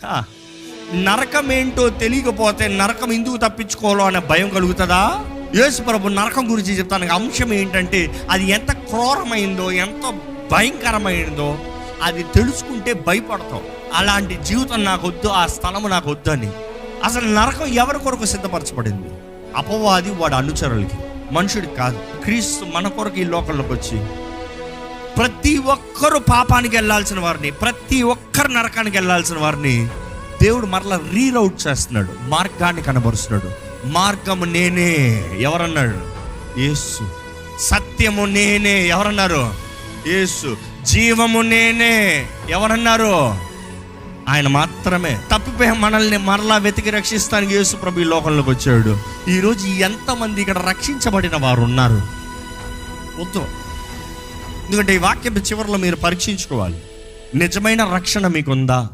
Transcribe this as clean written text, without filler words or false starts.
ఆ, నరకం ఏంటో తెలియకపోతే నరకం ఎందుకు తప్పించుకోవాలో అనే భయం కలుగుతుందా? యేసు ప్రభు నరకం గురించి చెప్తాను. అంశం ఏంటంటే అది ఎంత క్రూరమైందో, ఎంత భయంకరమైందో అది తెలుసుకుంటే భయపడతాం. అలాంటి జీవితం నాకు వద్దు, ఆ స్థలము నాకు వద్దు అని. అసలు నరకం ఎవరి కొరకు సిద్ధపరచబడింది? అపవాది వాడు అనుచరులకి, మనుషుడికి కాదు. క్రీస్తు మన కొరకు ఈ లోకంలోకి వచ్చి ప్రతి ఒక్కరు పాపానికి వెళ్ళాల్సిన వారిని, ప్రతి ఒక్కరు నరకానికి వెళ్ళాల్సిన వారిని దేవుడు మరలా రీరౌట్ చేస్తున్నాడు, మార్గాన్ని కనబరుస్తున్నాడు. మార్గము నేనే, ఎవరన్నాడు? యేసు. సత్యము నేనే, ఎవరన్నారు? యేసు. జీవము నేనే, ఎవరన్నారు? ఆయన మాత్రమే. తప్పిపోయే మనల్ని మరలా వెతికి రక్షిస్తానికి యేసు ప్రభు ఈ లోకంలోకి వచ్చాడు. ఈరోజు ఎంతమంది ఇక్కడ రక్షించబడిన వారు ఉన్నారు? వద్దు. ఎందుకంటే ఈ వాక్యం చివరిలో మీరు పరీక్షించుకోవాలి, నిజమైన రక్షణ మీకుందా?